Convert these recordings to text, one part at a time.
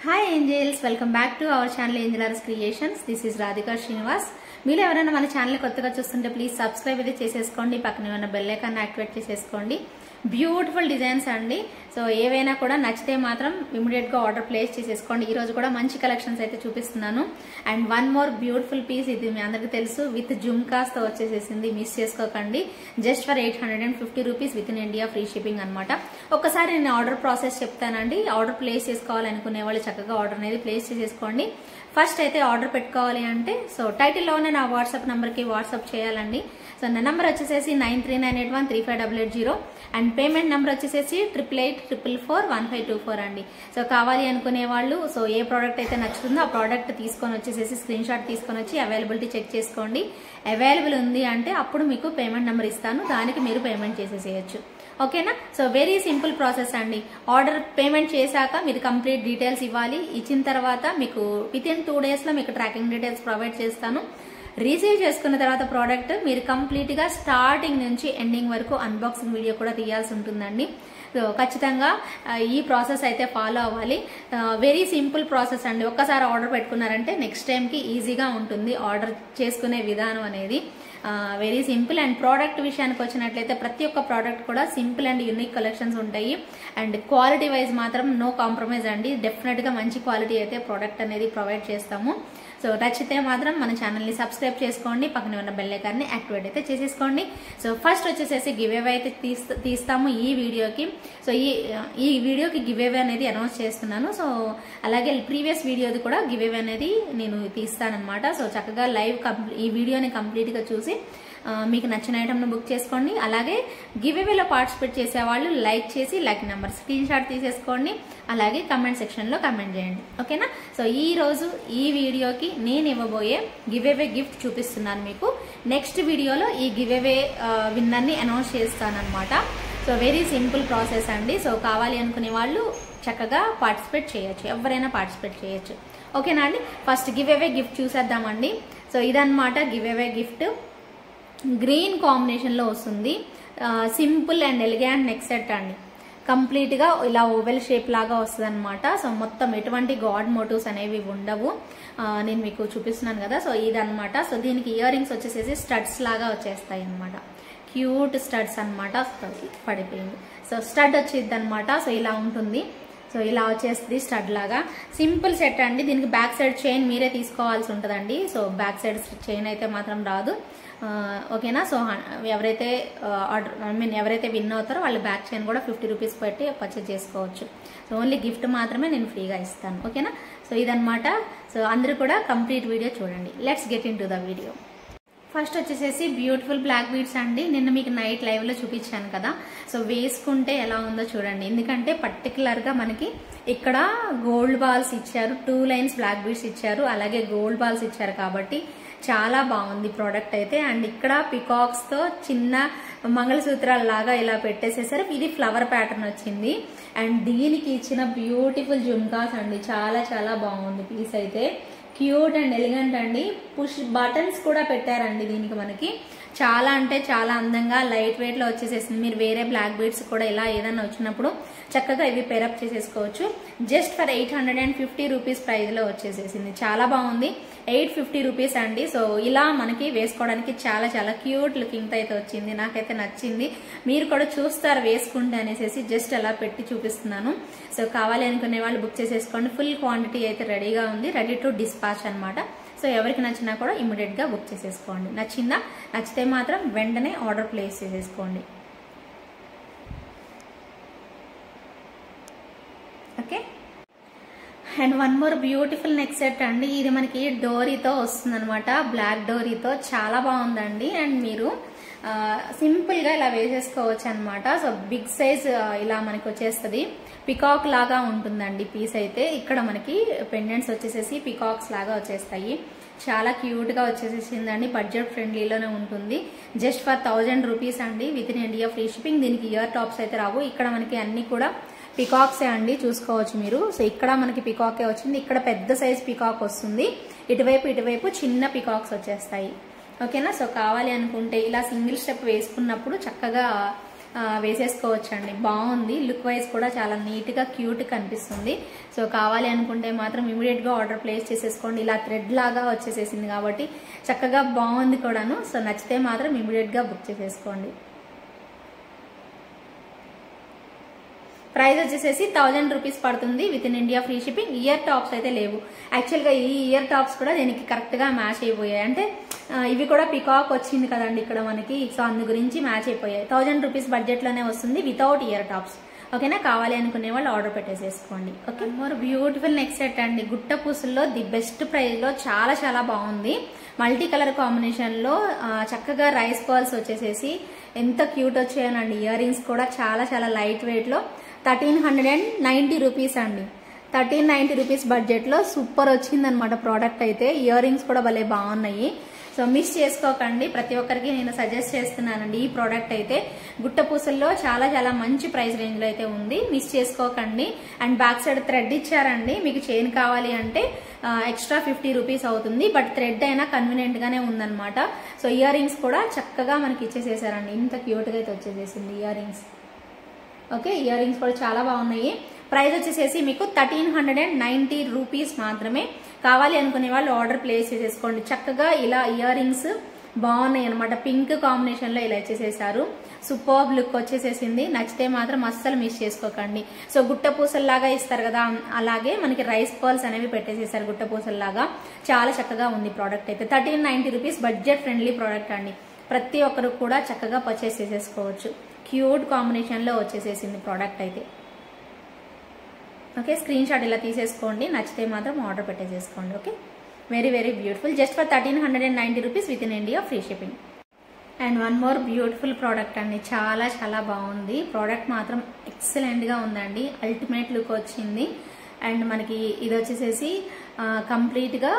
Hi angels, welcome back to our channel angels creations. This is Radhika Srinivas. మీరు ఎవరైనా మన channel కొత్తగా చూస్తుంటే ప్లీజ్ సబ్స్క్రైబ్ అయితే చేసేసుకోండి. పక్కన ఉన్న బెల్ ఐకాన్ యాక్టివేట్ చేసేసుకోండి. బ్యూటిఫుల్ డిజైన్స్ అండి. సో ఏవైనా కూడా నచ్చితే మాత్రం ఇమీడియట్ గా ఆర్డర్ ప్లేస్ చేసేసుకోండి. ఈ రోజు కూడా మంచి కలెక్షన్స్ అయితే చూపిస్తున్నాను. And one more beautiful piece, ఇది మీ అందరికీ తెలుసు, విత్ జుమ్కాస్ తో వచ్చేసేసింది. మిస్ చేసుకోకండి. Just for 850 rupees within India, free shipping అనమాట. ఒకసారి నేను ఆర్డర్ ప్రాసెస్ చెప్తానండి. ఆర్డర్ ప్లేస్ చేసుకోవాలనుకునే వాళ్ళు చక్కగా ఆర్డర్ అనేది ప్లేస్ చేసేసుకోండి. ఫస్ట్ అయితే ఆర్డర్ పెట్టుకోవాలి అంటే సో టైటిల్లోనే నా వాట్సాప్ నంబర్కి వాట్సాప్ చేయాలండి. సో నా నెంబర్ వచ్చేసేసి 9398135880 అండ్ పేమెంట్ నెంబర్ వచ్చేసేసి 8884441524 అండి. సో కావాలి అనుకునే వాళ్ళు సో ఏ ప్రోడక్ట్ అయితే నచ్చుతుందో ఆ ప్రోడక్ట్ తీసుకొని వచ్చేసేసి స్క్రీన్ షాట్ తీసుకొని వచ్చి అవైలబిలిటీ చెక్ చేసుకోండి. అవైలబుల్ ఉంది అంటే అప్పుడు మీకు పేమెంట్ నెంబర్ ఇస్తాను, దానికి మీరు పేమెంట్ చేసేసేయచ్చు. ఓకేనా? సో వెరీ సింపుల్ ప్రాసెస్ అండి. ఆర్డర్ పేమెంట్ చేశాక మీరు కంప్లీట్ డీటెయిల్స్ ఇవ్వాలి. ఇచ్చిన తర్వాత మీకు విత్ ఇన్ 2 days లో మీకు ట్రాకింగ్ డీటెయిల్స్ ప్రొవైడ్ చేస్తాను. రిసీవ్ చేసుకున్న తర్వాత ప్రోడక్ట్ మీరు కంప్లీట్ గా స్టార్టింగ్ నుంచి ఎండింగ్ వరకు అన్బాక్సింగ్ వీడియో కూడా తీయాల్సి ఉంటుందండి. సో ఖచ్చితంగా ఈ ప్రాసెస్ అయితే ఫాలో అవ్వాలి. వెరీ సింపుల్ ప్రాసెస్ అండి. ఒక్కసారి ఆర్డర్ పెట్టుకున్నారంటే నెక్స్ట్ టైంకి ఈజీగా ఉంటుంది ఆర్డర్ చేసుకునే విధానం అనేది. Very simple. అండ్ ప్రోడక్ట్ విషయానికి వచ్చినట్లయితే ప్రతి ఒక్క ప్రోడక్ట్ కూడా సింపుల్ అండ్ యూనిక్ కలెక్షన్స్ ఉంటాయి. అండ్ క్వాలిటీ వైజ్ మాత్రం నో కాంప్రమైజ్ అండి. డెఫినెట్ గా మంచి క్వాలిటీ అయితే ప్రోడక్ట్ అనేది ప్రొవైడ్ చేస్తాము. సో నచ్చితే మాత్రం మన ఛానల్ని సబ్స్క్రైబ్ చేసుకోండి. పక్కన ఉన్న బెల్ ఐకాన్ని యాక్టివేట్ అయితే చేసేసుకోండి. సో ఫస్ట్ వచ్చేసేసి గివ్ అవే అయితే తీస్తాము ఈ వీడియోకి. సో ఈ వీడియోకి గివ్ అవే అనేది అనౌన్స్ చేస్తున్నాను. సో అలాగే ప్రీవియస్ వీడియోది కూడా గివ్ అవే అనేది నేను తీస్తానన్నమాట. సో చక్కగా లైవ్ ఈ వీడియోని కంప్లీట్ గా చూసి మీకు నచ్చిన ఐటమ్ను బుక్ చేసుకోండి. అలాగే గివ్ అవేలో పార్టిసిపేట్ చేసే వాళ్ళు లైక్ చేసి లైక్ నెంబర్ స్క్రీన్ షాట్ తీసేసుకోండి. అలాగే కమెంట్ సెక్షన్ లో కమెంట్ చేయండి. ఓకేనా? సో ఈ రోజు ఈ వీడియోకి నేను ఇవ్వబోయే గివ్ అవే గిఫ్ట్ చూపిస్తున్నాను మీకు. నెక్స్ట్ వీడియోలో ఈ గివ్ అవే విన్నర్ ని అనౌన్స్ చేస్తానన్నమాట. సో వెరీ సింపుల్ ప్రాసెస్ అండి. సో కావాలి అనుకునే వాళ్ళు చక్కగా పార్టిసిపేట్ చేయొచ్చు, ఎవరైనా పార్టిసిపేట్ చేయొచ్చు. ఓకేనా అండి? ఫస్ట్ గివ్ అవే గిఫ్ట్ చూసేద్దామండి. సో ఇదన్నమాట give away gift. Green combination లో వస్తుంది. Simple and elegant neck set అండి. కంప్లీట్ గా ఇలా ఓవెల్ షేప్ లాగా వస్తుంది అనమాట. సో మొత్తం ఎటువంటి గాడ్ మోటివ్స్ అనేవి ఉండవు. నేను మీకు చూపిస్తున్నాను కదా. సో ఇదన్నమాట. సో దీనికి ఇయర్ రింగ్స్ వచ్చేసేసి స్టడ్స్ లాగా వచ్చేస్తాయి అనమాట. క్యూట్ స్టడ్స్ అనమాట. పడిపోయింది. సో స్టడ్ వచ్చింది అనమాట. సో ఇలా ఉంటుంది. సో ఇలా వచ్చేస్తుంది స్టడ్ లాగా. సింపుల్ సెట్ అండి. దీనికి బ్యాక్ సైడ్ చైన్ మీరే తీసుకోవాల్సి ఉంటుందండి. సో బ్యాక్ సైడ్ చైన్ అయితే మాత్రం రాదు. ఓకేనా? సో ఎవరైతే ఎవరైతే విన్ అవుతారో వాళ్ళు బ్యాక్ చైన్ కూడా 50 రూపీస్ పెట్టి పర్చేజ్ చేసుకోవచ్చు. సో ఓన్లీ గిఫ్ట్ మాత్రమే నేను ఫ్రీగా ఇస్తాను. ఓకేనా? సో ఇదన్నమాట. సో అందరూ కూడా కంప్లీట్ వీడియో చూడండి. Let's get in to the video. First వచ్చేసేసి బ్యూటిఫుల్ బ్లాక్ బీడ్స్ అండి. నిన్న మీకు నైట్ లైవ్ లో చూపించాను కదా. సో వేసుకుంటే ఎలా ఉందో చూడండి. ఎందుకంటే పర్టికులర్ గా మనకి ఇక్కడ గోల్డ్ బాల్స్ ఇచ్చారు, 2 లైన్స్ బ్లాక్ బీడ్స్ ఇచ్చారు, అలాగే గోల్డ్ బాల్స్ ఇచ్చారు కాబట్టి చాలా బాగుంది ప్రోడక్ట్ అయితే. అండ్ ఇక్కడ పికాక్స్ తో చిన్న మంగళసూత్రాల లాగా ఇలా పెట్టేసేసారు. ఇది ఫ్లవర్ ప్యాటర్న్ వచ్చింది. అండ్ దీనికి ఇచ్చిన బ్యూటిఫుల్ జుమ్కాస్ అండి. చాలా చాలా బాగుంది పీస్ అయితే. క్యూట్ అండ్ ఎలిగెంట్ అండి. పుష్ బటన్స్ కూడా పెట్టారండి దీనికి. మనకి చాలా అంటే చాలా అందంగా లైట్ వెయిట్ లో వచ్చేసేసింది. మీరు వేరే బ్లాక్ బీడ్స్ కూడా ఇలా ఏదైనా వచ్చినప్పుడు చక్కగా ఇవి పేరప్ చేసేసుకోవచ్చు. జస్ట్ ఫర్ 850 రూపీస్ ప్రైజ్ లో వచ్చేసేసింది. చాలా బాగుంది. 850 రూపీస్ అండి. సో ఇలా మనకి వేసుకోవడానికి చాలా చాలా క్యూట్ లుకింగ్ తో అయితే వచ్చింది. నాకైతే నచ్చింది. మీరు కూడా చూస్తారు వేసుకుంటే అనేసి జస్ట్ అలా పెట్టి చూపిస్తున్నాను. సో కావాలి అనుకునే వాళ్ళు బుక్ చేసేసుకోండి. ఫుల్ క్వాంటిటీ అయితే రెడీగా ఉంది. రెడీ టు డిస్పాచ్ అనమాట. సో ఎవరికి నచ్చినా కూడా ఇమీడియట్ గా బుక్ చేసేసుకోండి. నచ్చిందా? నచ్చితే మాత్రం వెంటనే ఆర్డర్ ప్లేస్ చేసేసుకోండి. Okay? And one more beautiful neck set అండి. ఇది మనకి డోరీతో వస్తుంది అనమాట. బ్లాక్ డోరీతో చాలా బాగుందండి. అండ్ మీరు సింపుల్ గా ఇలా వేసేసుకోవచ్చు అనమాట. సో బిగ్ సైజ్ ఇలా మనకి వచ్చేస్తుంది. పికాక్ లాగా ఉంటుందండి పీస్ అయితే. ఇక్కడ మనకి పెండెంట్స్ వచ్చేసేసి పికాక్స్ లాగా వచ్చేస్తాయి. చాలా క్యూట్ గా వచ్చేసేసిందండి. బడ్జెట్ ఫ్రెండ్లీలోనే ఉంటుంది. జస్ట్ ఫర్ 1000 రూపీస్ అండి within India, free shipping. దీనికి ఇయర్ టాప్స్ అయితే రావు. ఇక్కడ మనకి అన్ని కూడా పికాక్సే అండి. చూసుకోవచ్చు మీరు. సో ఇక్కడ మనకి పికాకే వచ్చింది. ఇక్కడ పెద్ద సైజ్ పికాక్ వస్తుంది. ఇటువైపు చిన్న పికాక్స్ వచ్చేస్తాయి. ఓకేనా? సో కావాలి అనుకుంటే ఇలా సింగిల్ స్టెప్ వేసుకున్నప్పుడు చక్కగా వేసేసుకోవచ్చండి. బాగుంది, లుక్ వైజ్ కూడా చాలా నీట్గా క్యూట్ కనిపిస్తుంది. సో కావాలి అనుకుంటే మాత్రం ఇమీడియట్గా ఆర్డర్ ప్లేస్ చేసేసుకోండి. ఇలా థ్రెడ్ లాగా వచ్చేసేసింది కాబట్టి చక్కగా బాగుంది కూడాను. సో నచ్చితే మాత్రం ఇమీడియట్గా బుక్ చేసేసుకోండి. ప్రైస్ వచ్చేసేసి 1000 రూపీస్ పడుతుంది with in India free shipping. Ear tops అయితే లేవు. యాక్చువల్గా ఈ ఇయర్ టాప్స్ కూడా దీనికి కరెక్ట్గా మ్యాచ్ అయిపోయాయి. అంటే ఇవి కూడా పికాక్ వచ్చింది కదండి ఇక్కడ మనకి, సో అందు గురించి మ్యాచ్ అయిపోయాయి. 1000 రూపీస్ బడ్జెట్లోనే వస్తుంది వితౌట్ ఇయర్ టాప్స్. ఓకేనా, కావాలి అనుకునే వాళ్ళు ఆర్డర్ పెట్టేసేసుకోండి. Okay, more beautiful neck set అండి. గుట్ట పూసల్లో ది బెస్ట్ ప్రైస్లో చాలా చాలా బాగుంది. మల్టీ కలర్ కాంబినేషన్లో చక్కగా రైస్ పర్ల్స్ వచ్చేసేసి ఎంత క్యూట్ వచ్చాయనండి. ఇయర్ రింగ్స్ కూడా చాలా చాలా లైట్ వెయిట్లో 1390 రూపీస్ అండి. 1390 రూపీస్ బడ్జెట్లో సూపర్ వచ్చిందనమాట ప్రోడక్ట్ అయితే. ఇయర్ రింగ్స్ కూడా భలే బాగున్నాయి. సో మిస్ చేసుకోకండి, ప్రతి ఒక్కరికి నేను సజెస్ట్ చేస్తున్నానండి. ఈ ప్రోడక్ట్ అయితే గుట్ట పూసల్లో చాలా చాలా మంచి ప్రైస్ రేంజ్లో అయితే ఉంది, మిస్ చేసుకోకండి. అండ్ బ్యాక్ సైడ్ థ్రెడ్ ఇచ్చారండి. మీకు చైన్ కావాలి అంటే ఎక్స్ట్రా 50 రూపీస్ అవుతుంది, బట్ థ్రెడ్ అయినా కన్వీనియంట్ గానే ఉందన్నమాట. సో ఇయర్ రింగ్స్ కూడా చక్కగా మనకి ఇచ్చేసేసారండి. ఇంత క్యూట్గా అయితే వచ్చేసేసింది earrings. Okay, earrings కూడా చాలా బాగున్నాయి. ప్రైస్ వచ్చేసేసి మీకు 1390 రూపీస్ మాత్రమే. కావాలి అనుకునే వాళ్ళు ఆర్డర్ ప్లేస్ చేసేసుకోండి. చక్కగా ఇలా ఇయర్ రింగ్స్ బాగున్నాయి అనమాట. పింక్ కాంబినేషన్ లో ఇలా ఇచ్చేసేసారు. Superb look వచ్చేసేసింది. నచ్చితే మాత్రం అస్సలు మిస్ చేసుకోకండి. సో గుట్ట పూసల్లాగా ఇస్తారు కదా, అలాగే మనకి రైస్ పర్ల్స్ అనేవి పెట్టేసేసారు గుట్ట పూసల్లాగా. చాలా చక్కగా ఉంది ప్రోడక్ట్ అయితే. 1390 రూపీస్ బడ్జెట్ ఫ్రెండ్లీ ప్రోడక్ట్ అండి. ప్రతి ఒక్కరు కూడా చక్కగా పర్చేస్ చేసేసుకోవచ్చు. క్యూట్ కాంబినేషన్ లో వచ్చేసేసింది ప్రోడక్ట్ అయితే. ఓకే, స్క్రీన్ షాట్ ఇలా తీసేసుకోండి. నచ్చితే మాత్రం ఆర్డర్ పెట్టేసేసుకోండి. Okay, very very beautiful. Just for 1390 rupees within India free shipping. And one more beautiful product అండి. చాలా చాలా బాగుంది ప్రోడక్ట్ మాత్రం. ఎక్సలెంట్ గా ఉందండి. అల్టిమేట్ లుక్ వచ్చింది. అండ్ మనకి ఇది వచ్చేసేసి కంప్లీట్ గా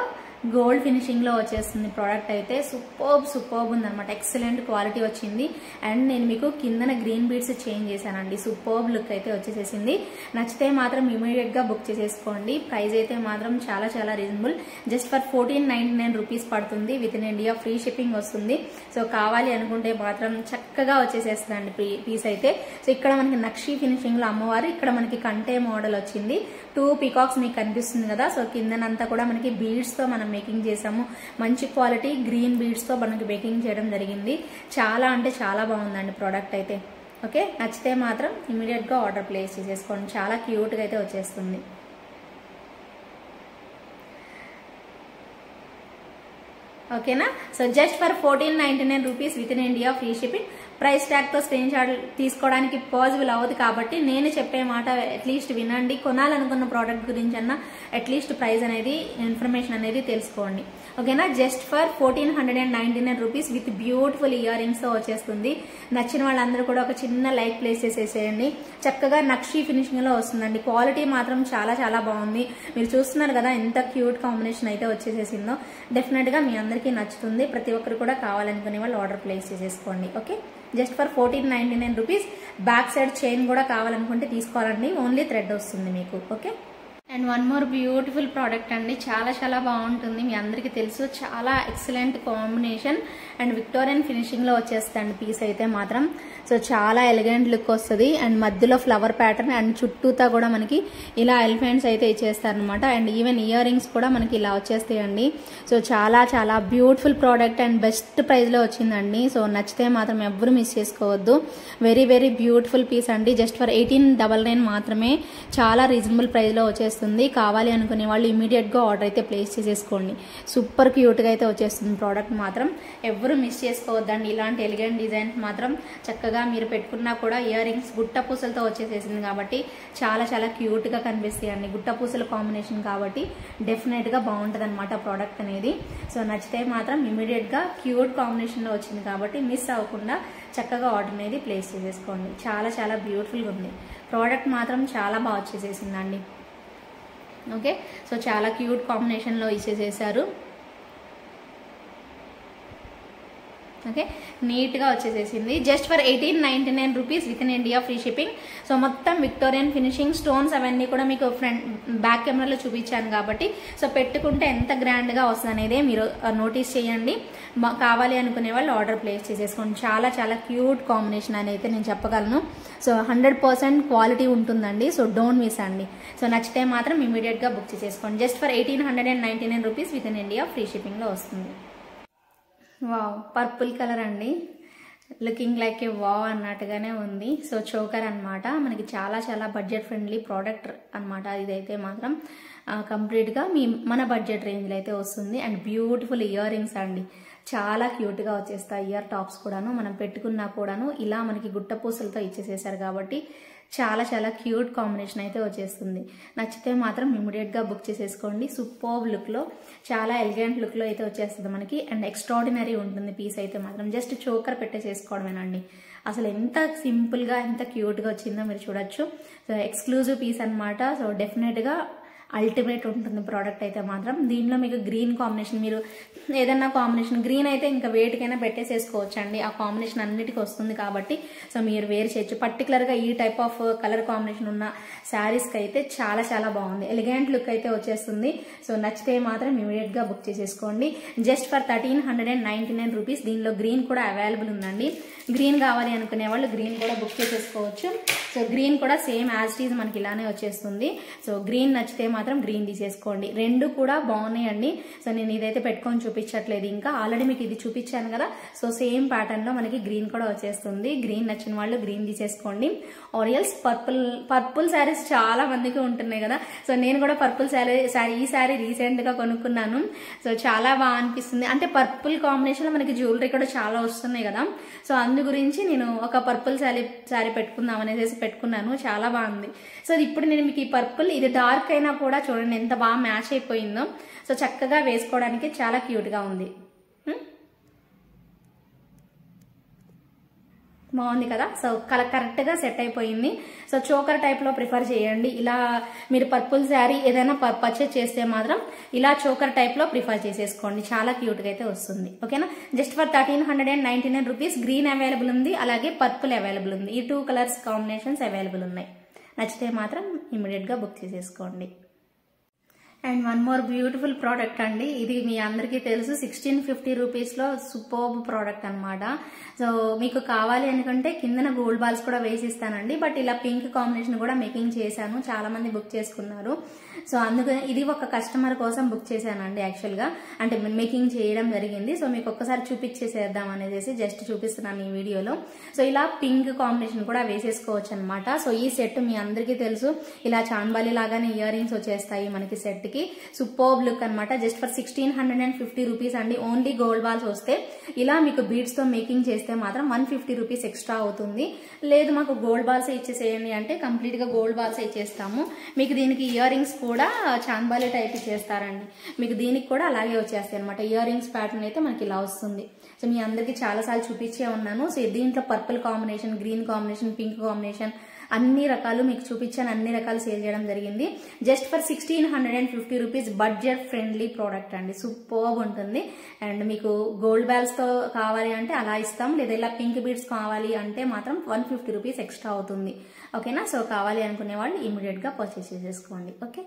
గోల్డ్ ఫినిషింగ్ లో వచ్చేస్తుంది ప్రోడక్ట్ అయితే. సూపర్బ్ ఉందన్నమాట. ఎక్సలెంట్ క్వాలిటీ వచ్చింది. అండ్ నేను మీకు కిందన గ్రీన్ బీడ్స్ చేంజ్ చేశానండి. సూపర్బ్ లుక్ అయితే వచ్చేసేసింది. నచ్చితే మాత్రం ఇమీడియట్ గా బుక్ చేసేసుకోండి. ప్రైస్ అయితే మాత్రం చాలా చాలా రీజనబుల్. జస్ట్ ఫర్ 1499 రూపీస్ పడుతుంది with in India free shipping వస్తుంది. సో కావాలి అనుకుంటే మాత్రం చక్కగా వచ్చేసేస్తుందండి పీస్ అయితే. సో ఇక్కడ మనకి నక్షి ఫినిషింగ్ లో అమ్మవారు, ఇక్కడ మనకి కంటే మోడల్ వచ్చింది. 2 పీకాక్స్ మీకు కనిపిస్తుంది కదా. సో కిందనంతా కూడా మనకి బీడ్స్ తో మనం మేకింగ్ చేసాము. మంచి క్వాలిటీ గ్రీన్ బీడ్స్ తో మనకి మేకింగ్ చేయడం జరిగింది. చాలా అంటే చాలా బాగుందండి ప్రోడక్ట్ అయితే. ఓకే, నచ్చితే మాత్రం ఇమీడియట్ గా ఆర్డర్ ప్లేస్ చేసేసుకోండి. చాలా క్యూట్ గా అయితే వచ్చేస్తుంది. ఓకేనా, so just for 1499 rupees within India free shipping. Price tag తో స్క్రీన్ షాట్ తీసుకోవడానికి పాసిబుల్ అవ్వదు కాబట్టి నేను చెప్పే మాట అట్లీస్ట్ వినండి. కొనాలనుకున్న ప్రోడక్ట్ గురించి అన్న అట్లీస్ట్ ప్రైస్ అనేది ఇన్ఫర్మేషన్ అనేది తెలుసుకోండి. ఓకేనా, just for 1499 rupees with beautiful ear rings తో వచ్చేస్తుంది. నచ్చిన వాళ్ళందరూ కూడా ఒక చిన్న లైక్ ప్లేస్ చేసేసేయండి. చక్కగా నక్షి ఫినిషింగ్ లో వస్తుందండి. క్వాలిటీ మాత్రం చాలా చాలా బాగుంది. మీరు చూస్తున్నారు కదా ఎంత క్యూట్ కాంబినేషన్ అయితే వచ్చేసేసిందో. డెఫినెట్ గా మీ అందరికీ నచ్చుతుంది. ప్రతి ఒక్కరు కూడా కావాలనుకునే వాళ్ళు ఆర్డర్ ప్లేస్ చేసేసుకోండి. Okay, just for 1499 rupees. Back side chain కూడా కావాలనుకుంటే తీసుకోవాలండి. ఓన్లీ థ్రెడ్ వస్తుంది మీకు. Okay, and one more beautiful product అండి. చాలా చాలా బాగుంటుంది. మీ అందరికీ తెలుసు, చాలా excellent combination and Victorian finishing లో వచ్చేస్తుంది పీస్ అయితే మాత్రం. సో చాలా ఎలిగెంట్ లుక్ వస్తుంది. అండ్ మధ్యలో ఫ్లవర్ ప్యాటర్న్ అండ్ చుట్టూతా కూడా మనకి ఇలా ఎలిఫెంట్స్ అయితే ఇచ్చేస్తారనమాట. అండ్ ఈవెన్ ఇయర్ రింగ్స్ కూడా మనకి ఇలా వచ్చేస్తాయండి. సో చాలా చాలా beautiful product and best price లో వచ్చిందండి. సో నచ్చితే మాత్రం ఎవరు మిస్ చేసుకోవద్దు. వెరీ వెరీ బ్యూటిఫుల్ పీస్ అండి. జస్ట్ ఫర్ 1899 మాత్రమే. చాలా రీజనబుల్ ప్రైస్ లో వచ్చేస్తుంది. కావాలి అనుకునే వాళ్ళు ఇమీడియట్ గా ఆర్డర్ అయితే ప్లేస్ చేసేసుకోండి. సూపర్ క్యూట్ గా అయితే వచ్చేస్తుంది ప్రోడక్ట్ మాత్రం. ఎవరు మిస్ చేసుకోవద్దండి. ఇలాంటి ఎలిగెంట్ డిజైన్ మాత్రం చక్కగా మీరు పెట్టుకున్నా కూడా ఇయర్ రింగ్స్ గుట్ట పూసలతో వచ్చేసేసింది కాబట్టి చాలా చాలా క్యూట్ గా కనిపిస్తాయండి. గుట్ట పూసల కాంబినేషన్ కాబట్టి డెఫినెట్ గా బాగుంటది అనమాట ప్రోడక్ట్ అనేది. సో నచ్చితే మాత్రం ఇమీడియట్ గా క్యూట్ కాంబినేషన్ లో వచ్చింది కాబట్టి మిస్ అవ్వకుండా చక్కగా ఆర్డర్ అనేది ప్లేస్ చేసేసుకోండి. చాలా చాలా బ్యూటిఫుల్ గా ఉంది ప్రోడక్ట్ మాత్రం. చాలా బాగా వచ్చేసేసిందండి. ఓకే, సో చాలా క్యూట్ కాంబినేషన్ లో ఇచ్చేసేసారు. ఓకే, నీట్గా వచ్చేసేసింది. Just for 1899 rupees within India free shipping. So మొత్తం విక్టోరియన్ ఫినిషింగ్ స్టోన్స్ అవన్నీ కూడా మీకు ఫ్రంట్ బ్యాక్ కెమెరాలో చూపించాను కాబట్టి సో పెట్టుకుంటే ఎంత గ్రాండ్గా వస్తుంది అనేది మీరు నోటీస్ చేయండి. కావాలి అనుకునే వాళ్ళు ఆర్డర్ ప్లేస్ చేసేసుకోండి. చాలా చాలా క్యూట్ కాంబినేషన్ అని అయితే నేను చెప్పగలను. సో 100% క్వాలిటీ ఉంటుందండి. సో డోంట్ మిస్ అండి. సో నచ్చితే మాత్రం ఇమీడియట్గా బుక్ చేసేసుకోండి. Just for 1899 rupees within India free షిప్పింగ్లో వస్తుంది. వావ్, పర్పుల్ కలర్ అండి. లుకింగ్ లైక్ ఏ వావ్ అన్నట్టుగానే ఉంది. సో చోకర్ అనమాట. మనకి చాలా చాలా బడ్జెట్ ఫ్రెండ్లీ ప్రోడక్ట్ అనమాట. ఇదైతే మాత్రం కంప్లీట్గా మన బడ్జెట్ రేంజ్లో అయితే వస్తుంది. అండ్ బ్యూటిఫుల్ ఇయర్ రింగ్స్ అండి. చాలా క్యూట్గా వచ్చేస్తాయి. ఇయర్ టాప్స్ కూడాను మనం పెట్టుకున్నా కూడాను ఇలా మనకి గుట్ట పూసలతో ఇచ్చేసేసారు కాబట్టి చాలా చాలా క్యూట్ కాంబినేషన్ అయితే వచ్చేస్తుంది. నచ్చితే మాత్రం ఇమీడియట్గా బుక్ చేసేసుకోండి. సూపర్బ్ లుక్లో, చాలా ఎలిగెంట్ లుక్లో అయితే వచ్చేస్తుంది మనకి. అండ్ ఎక్స్ట్రాడినరీ ఉంటుంది పీస్ అయితే మాత్రం. జస్ట్ చోకర్ పెట్టేసేసుకోవడమేనండి. అసలు ఎంత సింపుల్గా ఎంత క్యూట్గా వచ్చిందో మీరు చూడొచ్చు. సో ఎక్స్క్లూజివ్ పీస్ అనమాట. సో డెఫినెట్గా అల్టిమేట్ ఉంటుంది ప్రోడక్ట్ అయితే మాత్రం. దీనిలో మీకు గ్రీన్ కాంబినేషన్, మీరు ఏదన్నా కాంబినేషన్ గ్రీన్ అయితే ఇంకా వేటికైనా పెట్టేసేసుకోవచ్చు అండి. ఆ కాంబినేషన్ అన్నిటికీ వస్తుంది కాబట్టి సో మీరు వేరు చేయొచ్చు. పర్టికులర్గా ఈ టైప్ ఆఫ్ కలర్ కాంబినేషన్ ఉన్న శారీస్కి అయితే చాలా చాలా బాగుంది. ఎలిగెంట్ లుక్ అయితే వచ్చేస్తుంది. సో నచ్చితే మాత్రం ఇమీడియట్గా బుక్ చేసేసుకోండి. Just for 1399 rupees. దీనిలో గ్రీన్ కూడా అవైలబుల్ ఉందండి. గ్రీన్ కావాలి అనుకునే వాళ్ళు గ్రీన్ కూడా బుక్ చేసేసుకోవచ్చు. సో గ్రీన్ కూడా సేమ్ యాజ్ ఇట్ ఈజ్ మనకి ఇలానే వచ్చేస్తుంది. సో గ్రీన్ నచ్చితే మాత్రం గ్రీన్ తీసేసుకోండి. రెండు కూడా బాగున్నాయండి. సో నేను ఇదైతే పెట్టుకొని చూపించట్లేదు, ఇంకా ఆల్రెడీ మీకు ఇది చూపించాను కదా. సో సేమ్ ప్యాటర్న్ లో మనకి గ్రీన్ కూడా వచ్చేస్తుంది. గ్రీన్ నచ్చిన వాళ్ళు గ్రీన్ తీసేసుకోండి. ఆరియల్స్ పర్పుల్ శారీస్ చాలా మందికి ఉంటున్నాయి కదా. సో నేను కూడా పర్పుల్ ఈ శారీ రీసెంట్ గా కొనుక్కున్నాను. సో చాలా బాగా అనిపిస్తుంది. అంటే పర్పుల్ కాంబినేషన్ లో మనకి జ్యువెలరీ కూడా చాలా వస్తున్నాయి కదా. సో అందు గురించి నేను ఒక పర్పుల్ శారీ పెట్టుకుందాం అనేసి పెట్టుకున్నాను. చాలా బాగుంది. సో ఇప్పుడు నేను మీకు ఈ పర్పుల్, ఇది డార్క్ అయినా కూడా చూడండి ఎంత బాగా మ్యాచ్ అయిపోయిందో. సో చక్కగా వేసుకోవడానికి చాలా క్యూట్ గా ఉంది. బాగుంది కదా. సో కరెక్ట్ గా సెట్ అయిపోయింది. సో చోకర్ టైప్ లో ప్రిఫర్ చేయండి. ఇలా మీరు పర్పుల్ శారీ ఏదైనా పర్చేస్ చేస్తే మాత్రం ఇలా చోకర్ టైప్ లో ప్రిఫర్ చేసేసుకోండి. చాలా క్యూట్ గా అయితే వస్తుంది. ఓకేనా. Just for 1399 rupees. Green available ఉంది, అలాగే పర్పుల్ అవైలబుల్ ఉంది. ఈ 2 కలర్స్ కాంబినేషన్స్ అవైలబుల్ ఉన్నాయి. నచ్చితే మాత్రం ఇమీడియట్ గా బుక్ చేసేసుకోండి. And one more beautiful product అండి. ఇది మీ అందరికీ తెలుసు, 1650 రూపీస్లో సూపర్బ్ ప్రోడక్ట్ అనమాట. సో మీకు కావాలి అనుకుంటే కిందన గోల్డ్ బాల్స్ కూడా వేసిస్తానండి. బట్ ఇలా పింక్ కాంబినేషన్ కూడా మేకింగ్ చేశాను, చాలా మంది బుక్ చేసుకున్నారు. సో అందుకని ఇది ఒక కస్టమర్ కోసం బుక్ చేశానండి యాక్చువల్గా. అంటే మేకింగ్ చేయడం జరిగింది. సో మీకు ఒక్కసారి చూపించేసేద్దాం అనేసి జస్ట్ చూపిస్తున్నాను ఈ వీడియోలో. సో ఇలా పింక్ కాంబినేషన్ కూడా వేసేసుకోవచ్చు అనమాట. సో ఈ సెట్ మీ అందరికీ తెలుసు, ఇలా చాన్బాలి లాగానే ఇయర్ రింగ్స్ వచ్చేస్తాయి మనకి సెట్ కి. సూపర్బ్ లుక్ అనమాట. జస్ట్ ఫర్ 1650 రూపీస్ అండి. ఓన్లీ గోల్డ్ బాల్స్ వస్తే ఇలా మీకు బీడ్స్ తో మేకింగ్ చేస్తే మాత్రం 150 రూపీస్ ఎక్స్ట్రా అవుతుంది. లేదు మాకు గోల్డ్ బాల్స్ ఇచ్చేసేయండి అంటే కంప్లీట్ గా గోల్డ్ బాల్స్ ఇచ్చేస్తాము. మీకు దీనికి ఇయర్ రింగ్స్ కూడా చాన్బాలి టైప్ ఇచ్చేస్తారండి. మీకు దీనికి కూడా అలాగే వచ్చేస్తాయి అనమాట. ఇయర్ రింగ్స్ ప్యాటర్న్ అయితే మనకి ఇలా వస్తుంది. సో మీ అందరికి చాలా సార్లు చూపించే ఉన్నాను. సో దీంట్లో purple combination, green combination, pink combination అన్ని రకాలు మీకు చూపించాను. అన్ని రకాలు సేల్ చేయడం జరిగింది. Just for 1650 rupees. Budget friendly product అండి. సూపర్బ్ ఉంటుంది. అండ్ మీకు గోల్డ్ బాల్స్ తో కావాలి అంటే అలా ఇస్తాం, లేదా ఇలా పింక్ బీడ్స్ కావాలి అంటే మాత్రం 150 రూపీస్ ఎక్స్ట్రా అవుతుంది. ఓకేనా. సో కావాలి అనుకునే వాళ్ళు ఇమీడియట్ గా పర్చేస్ చేసేసుకోండి. Okay.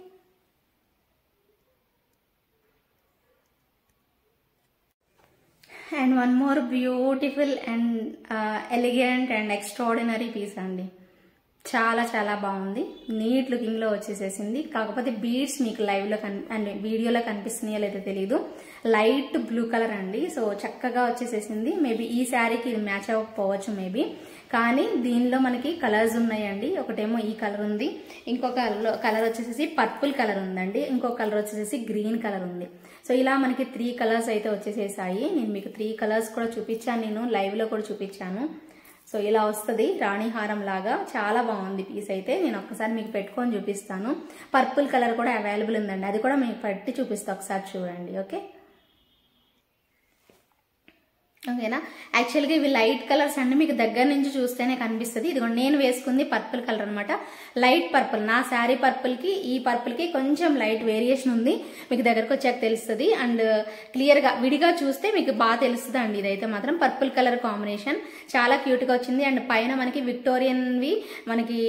And one more beautiful and elegant and extraordinary piece అండి. చాలా చాలా బాగుంది. నీట్ లుకింగ్ లో వచ్చేసేసింది. కాకపోతే బీడ్స్ మీకు లైవ్ లో అండ్ వీడియోలో కనిపిస్తున్నాయో లేదో తెలియదు. లైట్ బ్లూ కలర్ అండి. సో చక్కగా వచ్చేసేసింది. మేబీ ఈ శారీకి ఇది మ్యాచ్ అవ్వకపోవచ్చు మేబీ, కానీ దీనిలో మనకి కలర్స్ ఉన్నాయండి. ఒకటేమో ఈ కలర్ ఉంది, ఇంకొక కలర్ వచ్చేసి పర్పుల్ కలర్ ఉందండి, ఇంకో కలర్ వచ్చేసి గ్రీన్ కలర్ ఉంది. సో ఇలా మనకి 3 కలర్స్ అయితే వచ్చేసేసాయి. నేను మీకు 3 కలర్స్ కూడా చూపించాను, నేను లైవ్ లో కూడా చూపించాను. సో ఇలా వస్తుంది రాణి హారం లాగా. చాలా బాగుంది పీస్ అయితే. నేను ఒక్కసారి మీకు పెట్టుకొని చూపిస్తాను. పర్పుల్ కలర్ కూడా అవైలబుల్ ఉందండి, అది కూడా మీకు పెట్టి చూపిస్తా, ఒకసారి చూడండి. ఓకే. ఓకేనా. యాక్చువల్గా ఇవి లైట్ కలర్స్ అండి, మీకు దగ్గర నుంచి చూస్తేనే కనిపిస్తుంది. ఇదిగోండి నేను వేసుకుంది పర్పుల్ కలర్ అనమాట, లైట్ పర్పుల్. నా శారీ పర్పుల్ కి ఈ పర్పుల్ కి కొంచెం లైట్ వేరియేషన్ ఉంది, మీకు దగ్గరకు వచ్చాక తెలుస్తుంది. అండ్ క్లియర్ గా విడిగా చూస్తే మీకు బాగా తెలుస్తుంది అండి. ఇదైతే మాత్రం పర్పుల్ కలర్ కాంబినేషన్ చాలా క్యూట్ గా వచ్చింది. అండ్ పైన మనకి విక్టోరియన్ వి మనకి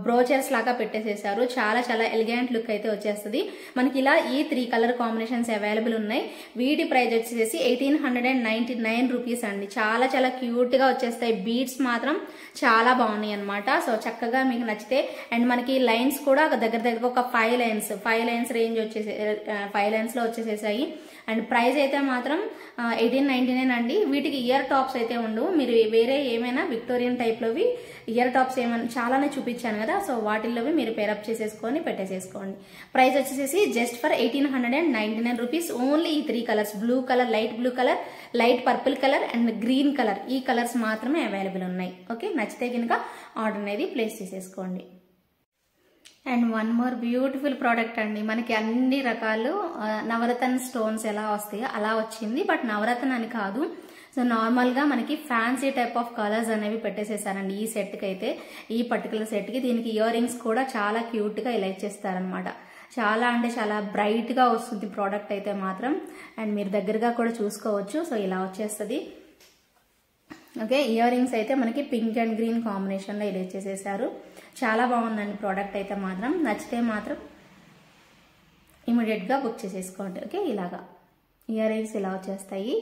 బ్రోచర్స్ లాగా పెట్టేసేసారు, చాలా చాలా ఎలిగెంట్ లుక్ అయితే వచ్చేస్తుంది మనకి. ఇలా ఈ 3 కలర్ కాంబినేషన్స్ అవైలబుల్ ఉన్నాయి. వీటి ప్రైస్ వచ్చేసి 1899 రూపీస్ అండి. చాలా చాలా క్యూట్ గా వచ్చేస్తాయి. బీడ్స్ మాత్రం చాలా బాగున్నాయి అనమాట. సో చక్కగా మీకు నచ్చితే, అండ్ మనకి లైన్స్ కూడా దగ్గర దగ్గర ఒక 5 లైన్స్ రేంజ్ వచ్చేసి 5 లైన్స్ లో వచ్చేసేసాయి. అండ్ ప్రైస్ అయితే మాత్రం 1899 అండి. వీటికి ఇయర్ టాప్స్ అయితే ఉండవు. మీరు వేరే ఏమైనా విక్టోరియన్ టైప్ లోవి ఇయర్ టాప్స్ ఏమైనా చాలానే చూపించాను కదా, సో వాటిల్లోవి మీరు పేరప్ చేసేసుకొని పెట్టేసేసుకోండి. ప్రైస్ వచ్చేసి జస్ట్ ఫర్ 1899 రూపీస్. ఓన్లీ ఈ 3 colours, blue colour, light blue colour, light purple colour and green colour, ఈ కలర్స్ మాత్రమే అవైలబుల్ ఉన్నాయి. ఓకే, నచ్చితే కనుక ఆర్డర్ అనేది ప్లేస్ చేసేసుకోండి. And one more beautiful product అండి. మనకి అన్ని రకాలు నవరత్న స్టోన్స్ ఎలా వస్తాయో అలా వచ్చింది, బట్ నవరత్న అని కాదు. సో నార్మల్ గా మనకి ఫ్యాన్సీ టైప్ ఆఫ్ కలర్స్ అనేవి పెట్టేసేసారండి ఈ సెట్ కి అయితే. ఈ పర్టికులర్ సెట్ కి దీనికి ఇయర్ రింగ్స్ కూడా చాలా క్యూట్ గా ఇలా ఇచ్చేస్తారనమాట. చాలా అంటే చాలా బ్రైట్ గా వస్తుంది ప్రోడక్ట్ అయితే మాత్రం. అండ్ మీరు దగ్గరగా కూడా చూసుకోవచ్చు. సో ఇలా వచ్చేస్తుంది. ఓకే, ఇయర్ రింగ్స్ అయితే మనకి పింక్ అండ్ గ్రీన్ కాంబినేషన్ లో ఇలా ఇచ్చేసేసారు. చాలా బాగుందండి ప్రోడక్ట్ అయితే మాత్రం. నచ్చితే మాత్రం ఇమీడియట్ గా బుక్ చేసేసుకోండి. ఓకే, ఇలాగా ఇయర్ రింగ్స్ ఇలా వచ్చేస్తాయి.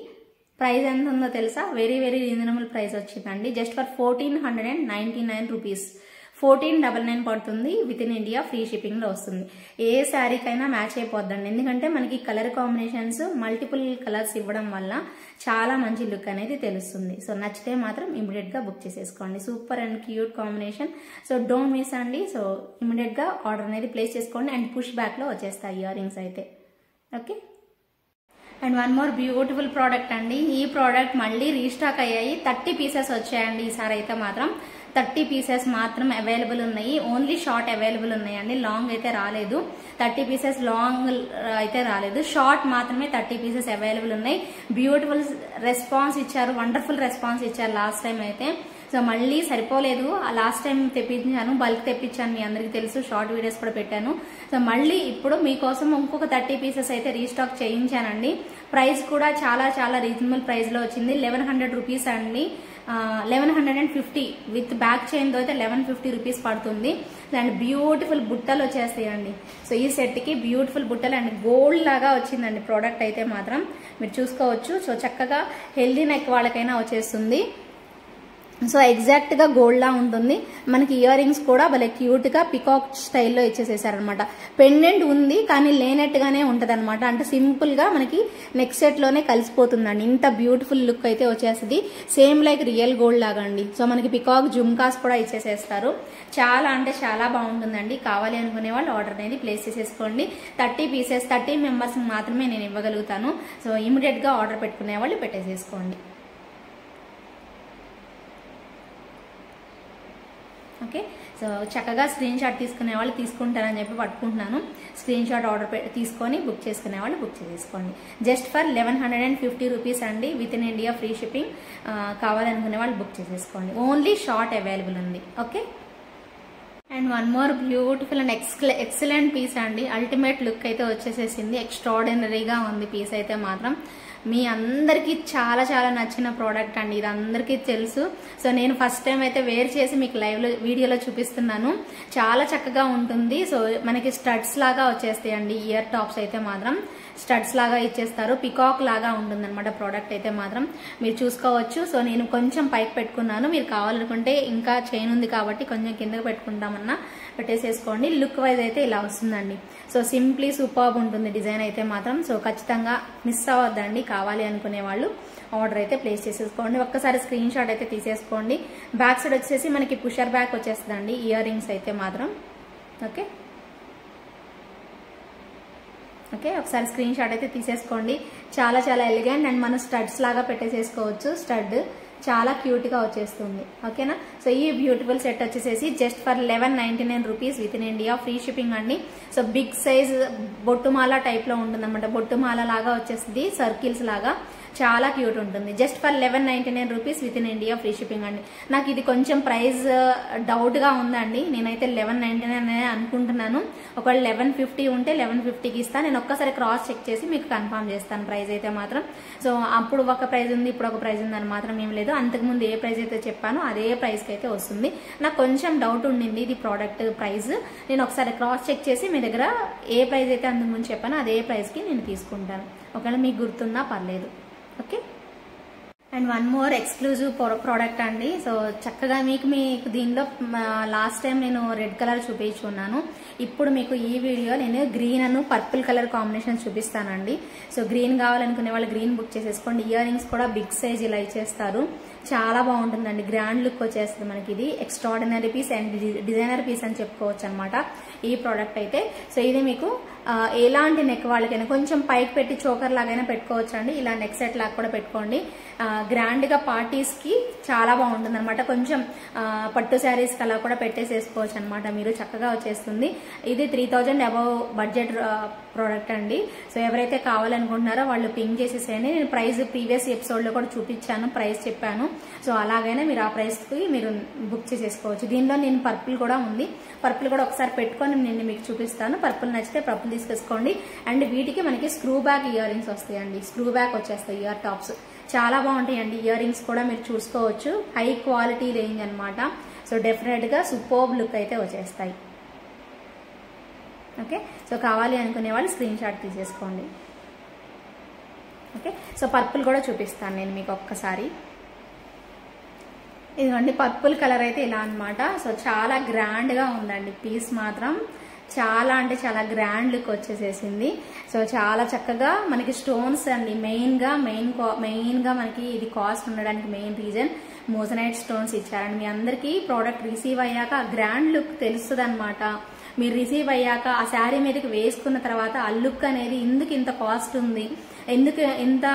ప్రైస్ ఎంత ఉందో తెలుసా? వెరీ వెరీ రీజనబుల్ ప్రైస్ వచ్చిందండి. Just for 1499 rupees. 1499 పడుతుంది. With in India free shipping లో వస్తుంది. ఏ శారీకైనా మ్యాచ్ అయిపోద్దండి, ఎందుకంటే మనకి కలర్ కాంబినేషన్స్ మల్టిపుల్ కలర్స్ ఇవ్వడం వల్ల చాలా మంచి లుక్ అనేది తెలుస్తుంది. సో నచ్చితే మాత్రం ఇమీడియట్ గా బుక్ చేసేసుకోండి. Super and cute combination. So don't miss అండి. సో ఇమీడియట్ గా ఆర్డర్ అనేది ప్లేస్ చేసుకోండి. అండ్ పుష్ బ్యాక్ లో వచ్చేస్తాయి ఇయర్ రింగ్స్ అయితే. Okay, and one more beautiful product అండి. ఈ ప్రోడక్ట్ మళ్ళీ రీస్టాక్ అయ్యాయి. 30 పీసెస్ వచ్చాయండి ఈసారి అయితే మాత్రం. 30 పీసెస్ మాత్రం అవైలబుల్ ఉన్నాయి. ఓన్లీ షార్ట్ అవైలబుల్ ఉన్నాయండి, లాంగ్ అయితే రాలేదు. 30 పీసెస్ లాంగ్ అయితే రాలేదు, షార్ట్ మాత్రమే 30 పీసెస్ అవైలబుల్ ఉన్నాయి. బ్యూటిఫుల్ రెస్పాన్స్ ఇచ్చారు, వండర్ఫుల్ రెస్పాన్స్ ఇచ్చారు లాస్ట్ టైం అయితే. సో మళ్ళీ సరిపోలేదు. లాస్ట్ టైం తెప్పించాను, బల్క్ తెప్పించాను, మీ అందరికి తెలుసు, షార్ట్ వీడియోస్ కూడా పెట్టాను. సో మళ్ళీ ఇప్పుడు మీకోసం ఇంకొక 30 పీసెస్ అయితే రీస్టాక్ చేయించానండి. ప్రైస్ కూడా చాలా చాలా రీజనబుల్ ప్రైస్ లో వచ్చింది. 1100 రూపీస్ అండి. 1150 విత్ బ్యాక్ చైన్ తో అయితే 1150 రూపీస్ పడుతుంది. అండ్ బ్యూటిఫుల్ బుట్టలు వచ్చేస్తాయండి. సో ఈ సెట్ కి బ్యూటిఫుల్ బుట్టలు అండ్ గోల్డ్ లాగా వచ్చిందండి ప్రోడక్ట్ అయితే మాత్రం. మీరు చూసుకోవచ్చు. సో చక్కగా హెల్దీ నెక్ వాళ్ళకైనా వచ్చేస్తుంది. సో ఎగ్జాక్ట్ గా గోల్డ్ లా ఉంటుంది. మనకి ఇయర్ రింగ్స్ కూడా భలే క్యూట్ గా పికాక్ స్టైల్లో ఇచ్చేసేసారనమాట. పెండెంట్ ఉంది కానీ లేనట్టుగానే ఉంటది అనమాట. అంటే సింపుల్ గా మనకి నెక్ సెట్ లోనే కలిసిపోతుందండి. ఇంత బ్యూటిఫుల్ లుక్ అయితే వచ్చేస్తుంది. సేమ్ లైక్ రియల్ గోల్డ్ లాగా అండి. సో మనకి పికాక్ జుమ్కాస్ కూడా ఇచ్చేసేస్తారు. చాలా అంటే చాలా బాగుంటుందండి. కావాలి అనుకునే వాళ్ళు ఆర్డర్ అనేది ప్లేస్ చేసేసుకోండి. 30 పీసెస్ 30 మెంబర్స్ మాత్రమే నేను ఇవ్వగలుగుతాను. సో ఇమీడియట్ గా ఆర్డర్ పెట్టుకునే వాళ్ళు పెట్టేసేసుకోండి. ఓకే, సో చక్కగా స్క్రీన్ షాట్ తీసుకునే వాళ్ళు తీసుకుంటారని చెప్పి పట్టుకుంటున్నాను. స్క్రీన్ షాట్ ఆర్డర్ తీసుకొని బుక్ చేసుకునే వాళ్ళు బుక్ చేసేసుకోండి. జస్ట్ ఫర్ 1150 రూపీస్ అండి. Within India free shipping. కావాలనుకునే వాళ్ళు బుక్ చేసేసుకోండి. ఓన్లీ షార్ట్ అవైలబుల్ ఉంది. Okay, and one more beautiful and excellent piece అండి. అల్టిమేట్ లుక్ అయితే వచ్చేసేసింది. ఎక్స్ట్రాడినరీగా ఉంది పీస్ అయితే మాత్రం. మీ అందరికీ చాలా చాలా నచ్చిన ప్రోడక్ట్ అండి, ఇది అందరికీ తెలుసు. సో నేను ఫస్ట్ టైం అయితే వేర్ చేసి మీకు లైవ్లో వీడియోలో చూపిస్తున్నాను. చాలా చక్కగా ఉంటుంది. సో మనకి స్టడ్స్ లాగా వచ్చేస్తాయండి. ఇయర్ టాప్స్ అయితే మాత్రం స్టడ్స్ లాగా ఇచ్చేస్తారు. పికాక్ లాగా ఉంటుంది అనమాట ప్రోడక్ట్ అయితే మాత్రం. మీరు చూసుకోవచ్చు. సో నేను కొంచెం పైకి పెట్టుకున్నాను. మీరు కావాలనుకుంటే ఇంకా చైన్ ఉంది కాబట్టి కొంచెం కిందకి పెట్టుకుంటామన్నా పెట్టేసేసుకోండి. లుక్ వైజ్ అయితే ఇలా వస్తుందండి. సో సింప్లీ సూపర్బ్ ఉంటుంది డిజైన్ అయితే మాత్రం. సో ఖచ్చితంగా మిస్ అవ్వద్దండి. కావాలి అనుకునే వాళ్ళు ఆర్డర్ అయితే ప్లేస్ చేసేసుకోండి. ఒక్కసారి స్క్రీన్ షాట్ అయితే తీసేసుకోండి. బ్యాక్ సైడ్ వచ్చేసి మనకి పుషర్ బ్యాక్ వచ్చేస్తుందండి ఇయర్ రింగ్స్ అయితే మాత్రం. ఓకే ఓకే, ఒకసారి స్క్రీన్ షాట్ అయితే తీసేసుకోండి. చాలా చాలా ఎలిగెంట్ అండ్ మనం స్టడ్స్ లాగా పెట్టేసేసుకోవచ్చు. స్టడ్ చాలా క్యూట్ గా వచ్చేస్తుంది. ఓకేనా, సో ఈ బ్యూటిఫుల్ సెట్ వచ్చేసేసి just for 1199 rupees within India free shipping అండి. సో బిగ్ సైజ్ బొట్టుమాల టైప్ లో ఉంటుంది అనమాట. బొట్టుమాల లాగా వచ్చేస్తుంది, సర్కిల్స్ లాగా. చాలా క్యూట్ ఉంటుంది. Just for 1199 rupees within India free shipping అండి. నాకు ఇది కొంచెం ప్రైస్ డౌట్ గా ఉందండి. నేనైతే 1199 అనుకుంటున్నాను. ఒకవేళ 1150 ఉంటే 1150కి ఇస్తాను. నేను ఒక్కసారి క్రాస్ చెక్ చేసి మీకు కన్ఫర్మ్ చేస్తాను ప్రైస్ అయితే మాత్రం. సో అప్పుడు ఒక ప్రైస్ ఉంది, ఇప్పుడు ఒక ప్రైస్ ఉంది అని మాత్రం ఏం లేదు. అంతకుముందు ఏ ప్రైస్ అయితే చెప్పానో అదే ప్రైస్కి అయితే వస్తుంది. నాకు కొంచెం డౌట్ ఉండింది ఇది ప్రోడక్ట్ ప్రైస్. నేను ఒకసారి క్రాస్ చెక్ చేసి మీ దగ్గర ఏ ప్రైస్ అయితే అంతకుముందు చెప్పానో అదే ప్రైస్కి నేను తీసుకుంటాను. ఒకవేళ మీకు గుర్తున్నా పర్లేదు. Okay. And one more exclusive product అండి. సో చక్కగా మీకు దీనిలో లాస్ట్ టైం నేను రెడ్ కలర్ చూపించున్నాను. ఇప్పుడు మీకు ఈ వీడియో నేను గ్రీన్ అను పర్పుల్ కలర్ కాంబినేషన్ చూపిస్తానండి. సో గ్రీన్ కావాలనుకునే వాళ్ళు గ్రీన్ బుక్ చేసేసుకోండి. ఇయర్ రింగ్స్ కూడా బిగ్ సైజ్ ఇలా ఇచ్చేస్తారు. చాలా బాగుంటుందండి. గ్రాండ్ లుక్ వచ్చేస్తుంది మనకి. ఇది extraordinary piece and designer piece అని చెప్పుకోవచ్చు అనమాట ఈ ప్రోడక్ట్ అయితే. సో ఇది మీకు ఎలాంటి నెక్ వాళ్ళకైనా కొంచెం పైకి పెట్టి చోకర్ లాగైనా పెట్టుకోవచ్చు అండి. ఇలా నెక్ సెట్ లాగా కూడా పెట్టుకోండి. గ్రాండ్ గా పార్టీస్ కి చాలా బాగుంటుంది అనమాట. కొంచెం పట్టు శారీస్ కి అలా కూడా పెట్టేసేసుకోవచ్చు అనమాట. మీరు చక్కగా వచ్చేస్తుంది. ఇది 3000 అబౌవ్ బడ్జెట్ ప్రోడక్ట్ అండి. సో ఎవరైతే కావాలనుకుంటున్నారో వాళ్ళు పింక్ చేసేసేయండి. నేను ప్రైస్ ప్రీవియస్ ఎపిసోడ్ లో కూడా చూపించాను, ప్రైస్ చెప్పాను. సో అలాగైనా మీరు ఆ ప్రైస్ కి మీరు బుక్ చేసేసుకోవచ్చు. దీనిలో నేను పర్పుల్ కూడా ఉంది. పర్పుల్ కూడా ఒకసారి పెట్టుకొని నేను మీకు చూపిస్తాను. పర్పుల్ నచ్చితే పర్పుల్ తీసేసుకోండి. అండ్ వీటికి మనకి స్క్రూ బ్యాక్ ఇయర్ రింగ్స్ వస్తాయండి. స్క్రూ బ్యాక్ వచ్చేస్తాయి ఇయర్ టాప్స్. చాలా బాగుంటాయండి. ఇయర్ రింగ్స్ కూడా మీరు చూసుకోవచ్చు. హై క్వాలిటీ రేంజ్ అనమాట. సో డెఫినెట్ గా సూపర్బ్ లుక్ అయితే వచ్చేస్తాయి. ఓకే. సో కావాలి అనుకునే వాళ్ళు స్క్రీన్ షాట్ తీసేసుకోండి. ఓకే. సో పర్పుల్ కూడా చూపిస్తాను నేను మీకు ఒక్కసారి. ఇదిగోండి పర్పుల్ కలర్ అయితే ఇలా అనమాట. సో చాలా గ్రాండ్ గా ఉందండి. పీస్ మాత్రం చాలా అంటే చాలా గ్రాండ్ లుక్ వచ్చేసేసింది. సో చాలా చక్కగా మనకి స్టోన్స్ అండి. మెయిన్ గా మనకి ఇది కాస్ట్ ఉండడానికి మెయిన్ రీజన్ మోజనైట్ స్టోన్స్ ఇచ్చారండి. మీ అందరికీ ప్రోడక్ట్ రిసీవ్ అయ్యాక ఆ గ్రాండ్ లుక్ తెలుస్తుంది అనమాట. మీరు రిసీవ్ అయ్యాక ఆ శారీ మీదకి వేసుకున్న తర్వాత ఆ లుక్ అనేది ఎందుకు ఇంత కాస్ట్ ఉంది, ఎందుకు ఎంత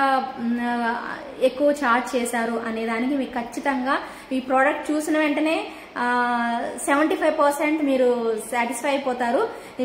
ఎక్కువ ఛార్జ్ చేశారు అనే దానికి మీకు ఖచ్చితంగా ఈ ప్రోడక్ట్ చూసిన వెంటనే 75% మీరు సాటిస్ఫై అయిపోతారు.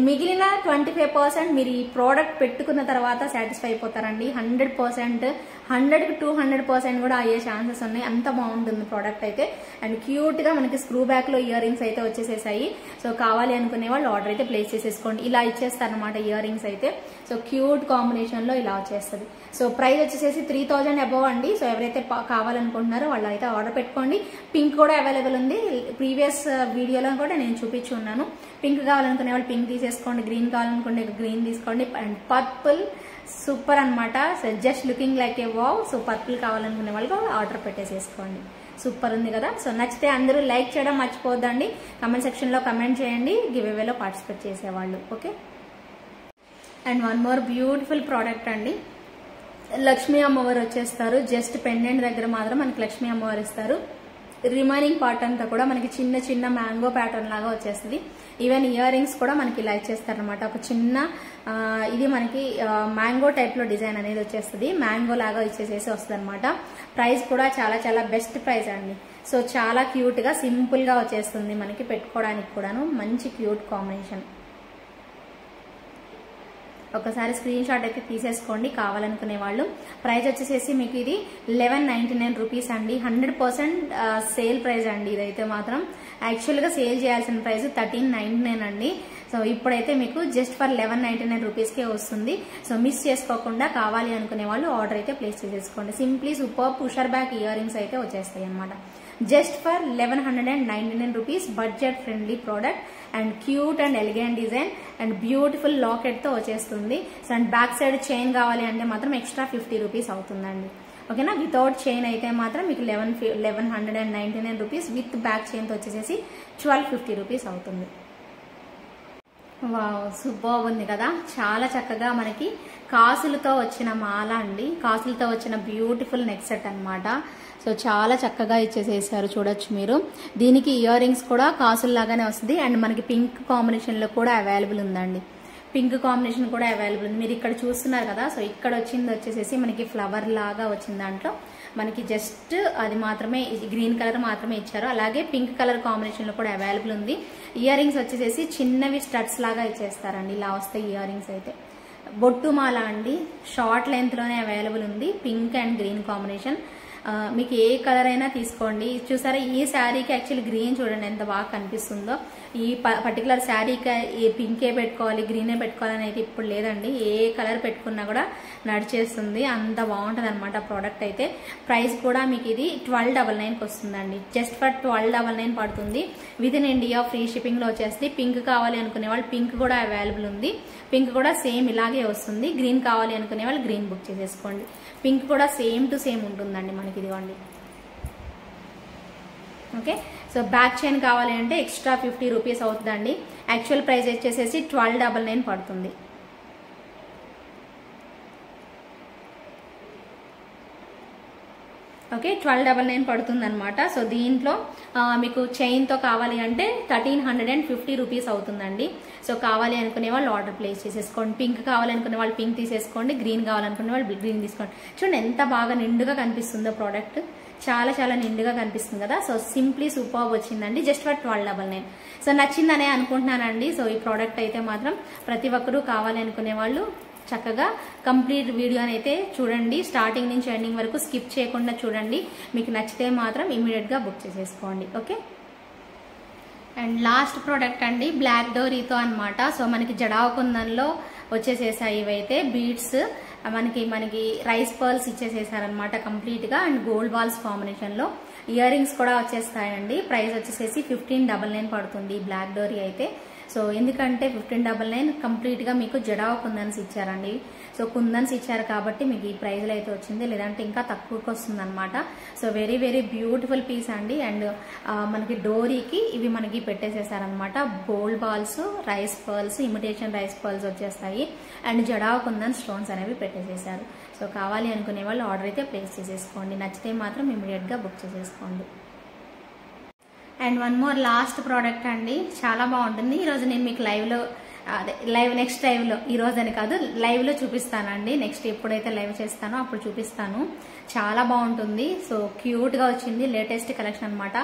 మిగిలిన 25% మీరు ఈ ప్రోడక్ట్ పెట్టుకున్న తర్వాత సాటిస్ఫై అయిపోతారండి. 100%, 100కి 200% కూడా అయ్యే ఛాన్సెస్ ఉన్నాయి. అంత బాగుంటుంది ప్రోడక్ట్ అయితే. అండ్ క్యూట్ గా మనకి స్క్రూ బ్యాక్ లో ఇయర్ రింగ్స్ అయితే వచ్చేసేసాయి. సో కావాలి అనుకునే వాళ్ళు ఆర్డర్ అయితే ప్లేస్ చేసేసుకోండి. ఇలా ఇచ్చేస్తారనమాట ఇయర్ రింగ్స్ అయితే. సో క్యూట్ కాంబినేషన్ లో ఇలా వచ్చేస్తుంది. సో ప్రైస్ వచ్చేసేసి 3000 అబౌవ్ అండి. సో ఎవరైతే కావాలనుకుంటున్నారో వాళ్ళు అయితే ఆర్డర్ పెట్టుకోండి. పింక్ కూడా అవైలబుల్ ఉంది. ప్రీవియస్ వీడియోలో కూడా నేను చూపించి ఉన్నాను. పింక్ కావాలనుకునే వాళ్ళు పింక్ తీసేసుకోండి. గ్రీన్ కావాలనుకుంటే గ్రీన్ తీసుకోండి. అండ్ పర్పుల్ సూపర్ అనమాట. So just looking like a wow. So purple కావాలనుకునే వాళ్ళు ఆర్డర్ పెట్టేసేసుకోండి. సూపర్ ఉంది కదా. సో నచ్చితే అందరూ లైక్ చేయడం మర్చిపోద్దండి. కమెంట్ సెక్షన్ లో కమెంట్ చేయండి గివ్ అవేలో పార్టిసిపేట్ చేసేవాళ్ళు. Okay. And one more beautiful product అండి. లక్ష్మీ అమ్మవారు వచ్చేస్తారు. జస్ట్ పెండెంట్ దగ్గర మాత్రం మనకి లక్ష్మీ అమ్మవారు ఇస్తారు. రిమైనింగ్ పార్ట్ అంతా కూడా మనకి చిన్న చిన్న మ్యాంగో ప్యాటర్న్ లాగా వచ్చేస్తుంది. ఈవెన్ ఇయర్ రింగ్స్ కూడా మనకి ఇలా ఇచ్చేస్తారు అనమాట. ఒక చిన్న ఇది మనకి మ్యాంగో టైప్ లో డిజైన్ అనేది వచ్చేస్తుంది. మ్యాంగో లాగా ఇచ్చేసేసి వస్తుంది అనమాట. ప్రైస్ కూడా చాలా చాలా బెస్ట్ ప్రైస్ అండి. సో చాలా క్యూట్ గా సింపుల్ గా వచ్చేస్తుంది మనకి పెట్టుకోవడానికి కూడాను. మంచి క్యూట్ కాంబినేషన్. ఒకసారి స్క్రీన్ షాట్ అయితే తీసేసుకోండి కావాలనుకునే వాళ్ళు. ప్రైస్ వచ్చేసేసి మీకు ఇది 1199 రూపీస్ అండి. 100% సేల్ ప్రైస్ అండి. ఇదైతే మాత్రం యాక్చువల్ గా సేల్ చేయాల్సిన ప్రైస్ 1399 అండి. సో ఇప్పుడైతే మీకు జస్ట్ ఫర్ 1199 రూపీస్కే వస్తుంది. సో మిస్ చేసుకోకుండా కావాలి అనుకునే వాళ్ళు ఆర్డర్ అయితే ప్లేస్ చేసేసుకోండి. Simply super pusher back ear rings అయితే వచ్చేస్తాయి అనమాట. Just for 1199 rupees. Budget friendly product and cute and elegant design and beautiful locket తో వచ్చేస్తుంది. So and back side chain కావాలి అంటే మాత్రం ఎక్స్ట్రా 50 రూపీస్ అవుతుందండి. ఓకేనా. వితౌట్ చైన్ అయితే మాత్రం మీకు 1199 రూపీస్. విత్ బ్యాక్ చైన్ తో వచ్చేసేసి 1250 రూపీస్ అవుతుంది. వావ్ సూపర్ ఉంది కదా. చాలా చక్కగా మనకి కాసులతో వచ్చిన మాల అండి. కాసులతో వచ్చిన బ్యూటిఫుల్ నెక్ సెట్ అనమాట. సో చాలా చక్కగా ఇచ్చేసేసారు చూడొచ్చు మీరు. దీనికి ఇయర్ రింగ్స్ కూడా కాసుల్లాగానే వస్తుంది. అండ్ మనకి పింక్ కాంబినేషన్ లో కూడా అవైలబుల్ ఉందండి. పింక్ కాంబినేషన్ కూడా అవైలబుల్ ఉంది. మీరు ఇక్కడ చూస్తున్నారు కదా. సో ఇక్కడ వచ్చింది వచ్చేసేసి మనకి ఫ్లవర్ లాగా వచ్చింది. దాంట్లో మనకి జస్ట్ అది మాత్రమే గ్రీన్ కలర్ మాత్రమే ఇచ్చారు. అలాగే పింక్ కలర్ కాంబినేషన్ లో కూడా అవైలబుల్ ఉంది. ఇయర్ రింగ్స్ వచ్చేసేసి చిన్నవి స్టడ్స్ లాగా ఇచ్చేస్తారండి. ఇలా వస్తాయి ఇయర్ రింగ్స్ అయితే. బొట్టుమాల అండి, షార్ట్ లెంత్ లోనే అవైలబుల్ ఉంది. Pink and green combination. మీకు ఏ కలర్ అయినా తీసుకోండి. చూసారా ఈ శారీకి యాక్చువల్లీ గ్రీన్ చూడండి ఎంత బాగా కనిపిస్తుందో. ఈ పర్టికులర్ శారీకి ఈ పింకే పెట్టుకోవాలి, గ్రీనే పెట్టుకోవాలని అయితే ఇప్పుడు లేదండి. ఏ కలర్ పెట్టుకున్నా కూడా నడిచేస్తుంది, అంత బాగుంటుంది అనమాట ప్రోడక్ట్ అయితే. ప్రైస్ కూడా మీకు ఇది 1299కి వస్తుందండి. జస్ట్ ఫర్ 1299 పడుతుంది. With in India free shipping లో వచ్చేస్తుంది. పింక్ కావాలి అనుకునే వాళ్ళు పింక్ కూడా అవైలబుల్ ఉంది. పింక్ కూడా సేమ్ ఇలాగే వస్తుంది. గ్రీన్ కావాలి అనుకునే వాళ్ళు గ్రీన్ బుక్ చేసేసుకోండి. పింక్ కూడా సేమ్ టు సేమ్ ఉంటుందండి మనకి, ఇదిగోండి. ఓకే, సో బ్యాక్ చైన్ కావాలి అంటే ఎక్స్ట్రా 50 రూపీస్ అవుతుందండి. యాక్చువల్ ప్రైస్ వచ్చేసేసి 1299 పడుతుంది. ఓకే, 1299 పడుతుంది అనమాట. సో దీంట్లో మీకు చైన్తో కావాలి అంటే 1350 రూపీస్ అవుతుందండి. సో కావాలి అనుకునే వాళ్ళు ఆర్డర్ ప్లేస్ చేసేసుకోండి. పింక్ కావాలనుకునే వాళ్ళు పింక్ తీసేసుకోండి, గ్రీన్ కావాలనుకునే వాళ్ళు గ్రీన్ తీసుకోండి. చూడండి ఎంత బాగా నిండుగా కనిపిస్తుందో ప్రోడక్ట్, చాలా చాలా నిండుగా కనిపిస్తుంది కదా. సో సింప్లీ సూపర్ వచ్చిందండి, జస్ట్ ఫర్ 1299. సో నచ్చిందనే అనుకుంటున్నానండి. సో ఈ ప్రోడక్ట్ అయితే మాత్రం ప్రతి ఒక్కరూ కావాలి అనుకునే వాళ్ళు చక్కగా కంప్లీట్ వీడియోని అయితే చూడండి, స్టార్టింగ్ నుంచి ఎండింగ్ వరకు స్కిప్ చేయకుండా చూడండి. మీకు నచ్చితే మాత్రం ఇమీడియట్ గా బుక్ చేసేసుకోండి. ఓకే, అండ్ లాస్ట్ ప్రోడక్ట్ అండి, బ్లాక్ డోరీతో అనమాట. సో మనకి జడావు కుందన్లో వచ్చేసేసాయి ఇవైతే బీడ్స్. మనకి రైస్ పర్ల్స్ ఇచ్చేసేసారనమాట కంప్లీట్ గా, అండ్ గోల్డ్ బాల్స్ కాంబినేషన్ లో. ఇయర్ రింగ్స్ కూడా వచ్చేస్తాయండి. ప్రైస్ వచ్చేసేసి 1599 పడుతుంది బ్లాక్ డోరీ అయితే. సో ఎందుకంటే 1599 కంప్లీట్ గా మీకు జడావు కుందన్స్ ఇచ్చారండి. సో కుందన్స్ ఇచ్చారు కాబట్టి మీకు ఈ ప్రైజ్ లో అయితే వచ్చింది, లేదంటే ఇంకా తక్కువకి వస్తుంది అనమాట. So very very beautiful piece అండి. అండ్ మనకి డోరీకి ఇవి మనకి పెట్టేసేసారనమాట. Gold balls, rice pearls, imitation rice pearls వచ్చేస్తాయి. అండ్ జడావు కుందన్ స్టోన్స్ అనేవి పెట్టేసేసారు. సో కావాలి అనుకునే వాళ్ళు ఆర్డర్ అయితే ప్లేస్ చేసేసుకోండి. నచ్చితే మాత్రం ఇమీడియట్ గా బుక్ చేసేసుకోండి. And one more last product అండి, చాలా బాగుంటుంది. ఈరోజు నేను మీకు నెక్స్ట్ లైవ్ లో, ఈ రోజు అని కాదు లైవ్ లో చూపిస్తానండి. నెక్స్ట్ ఎప్పుడైతే లైవ్ చేస్తానో అప్పుడు చూపిస్తాను. చాలా బాగుంటుంది. సో క్యూట్ గా వచ్చింది, లేటెస్ట్ కలెక్షన్ అనమాట.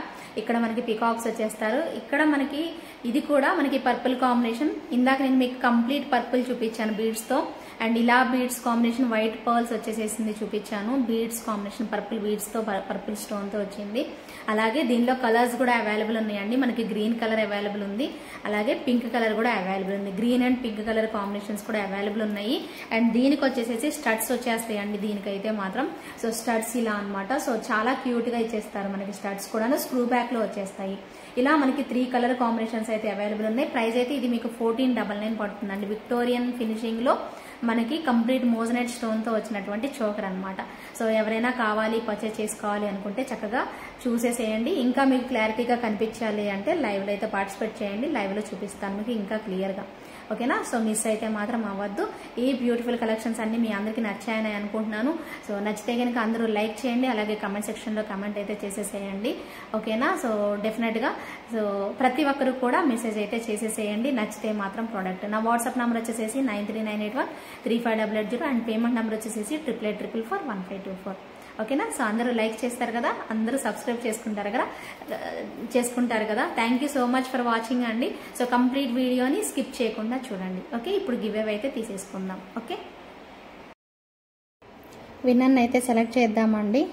ఇక్కడ మనకి పికాక్స్ వచ్చేస్తారు. ఇక్కడ మనకి ఇది కూడా మనకి పర్పుల్ కాంబినేషన్. ఇందాక నేను మీకు కంప్లీట్ పర్పుల్ చూపించాను బీడ్స్ తో, అండ్ ఇలా బీడ్స్ కాంబినేషన్ వైట్ పర్ల్స్ వచ్చేసేసింది చూపించాను. బీడ్స్ కాంబినేషన్ పర్పుల్ బీడ్స్ తో పర్పుల్ స్టోన్ తో వచ్చింది. అలాగే దీనిలో కలర్స్ కూడా అవైలబుల్ ఉన్నాయండి. మనకి గ్రీన్ కలర్ అవైలబుల్ ఉంది, అలాగే పింక్ కలర్ కూడా అవైలబుల్ ఉంది. Green and pink colour combinations కూడా అవైలబుల్ ఉన్నాయి. అండ్ దీనికి వచ్చేసేసి స్టడ్స్ వచ్చేస్తాయండి దీనికైతే మాత్రం. సో స్టడ్స్ ఇలా అనమాట. సో చాలా క్యూట్ గా ఇచ్చేస్తారు మనకి. స్టడ్స్ కూడా స్క్రూ బ్యాక్ లో వచ్చేస్తాయి. ఇలా మనకి 3 కలర్ కాంబినేషన్స్ అయితే అవైలబుల్ ఉన్నాయి. ప్రైస్ అయితే ఇది మీకు 1499 పడుతుందండి. విక్టోరియన్ ఫినిషింగ్ లో మనకి కంప్లీట్ మోజనైట్ స్టోన్ తో వచ్చినటువంటి చోకర్ అనమాట. సో ఎవరైనా కావాలి పర్చేస్ చేసుకోవాలి అనుకుంటే చక్కగా చూసేసేయండి. ఇంకా మీకు క్లారిటీగా కనిపించాలి అంటే లైవ్ లో అయితే పార్టిసిపేట్ చేయండి. లైవ్ లో చూపిస్తాను మీకు ఇంకా క్లియర్ గా. ఓకేనా, సో మిస్ అయితే మాత్రం అవ్వద్దు. ఈ బ్యూటిఫుల్ కలెక్షన్స్ అన్ని మీ అందరికి నచ్చాయని అనుకుంటున్నాను. సో నచ్చితే కనుక అందరూ లైక్ చేయండి, అలాగే కమెంట్ సెక్షన్ లో కమెంట్ అయితే చేసేసేయండి. ఓకేనా, సో డెఫినెట్ గా సో ప్రతి ఒక్కరు కూడా మెసేజ్ అయితే చేసేసేయండి నచ్చితే మాత్రం ప్రోడక్ట్. నా వాట్సాప్ నెంబర్ వచ్చేసేసి 9398135880 అండ్ పేమెంట్ నెంబర్ వచ్చేసేసి 88441524. ఓకేనా, సో అందరూ లైక్ చేస్తారు కదా, అందరూ సబ్స్క్రైబ్ చేసుకుంటారు కదా. Thank you so much for watching అండి. సో కంప్లీట్ వీడియోని స్కిప్ చేయకుండా చూడండి. ఓకే, ఇప్పుడు గివ్ అవే అయితే తీసేసుకుందాం. ఓకే, విన్నర్ని అయితే సెలెక్ట్ చేద్దామండి.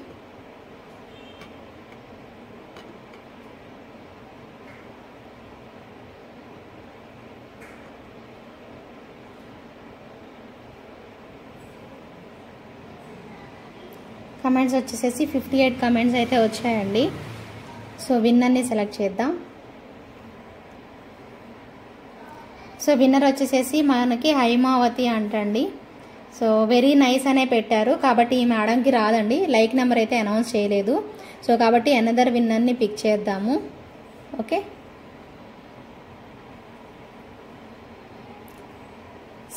కమెంట్స్ వచ్చేసేసి 58 కమెంట్స్ అయితే వచ్చాయండి. సో విన్నర్ని సెలెక్ట్ చేద్దాం. సో విన్నర్ వచ్చేసేసి మనకి హైమావతి అంటండి. సో వెరీ నైస్ అనే పెట్టారు కాబట్టి ఈ మేడంకి రాదండి. లైక్ నెంబర్ అయితే అనౌన్స్ చేయలేదు. సో కాబట్టి అనదర్ విన్నర్ని పిక్ చేద్దాము. ఓకే,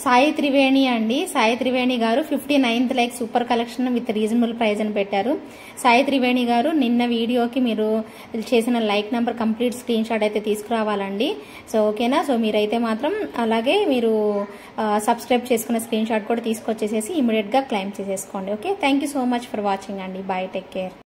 సాయి త్రివేణి అండి. సాయి త్రివేణి గారు 59th like super collection with reasonable price అని పెట్టారు. సాయి త్రివేణి గారు నిన్న వీడియోకి మీరు చేసిన like number complete screen shot అయితే తీసుకురావాలండి. సో ఓకేనా, సో మీరైతే మాత్రం అలాగే మీరు సబ్స్క్రైబ్ చేసుకున్న స్క్రీన్ షాట్ కూడా తీసుకొచ్చేసేసి ఇమీడియట్ గా క్లైమ్ చేసేసుకోండి. Okay, thank you so much for watching అండి. Bye, take care.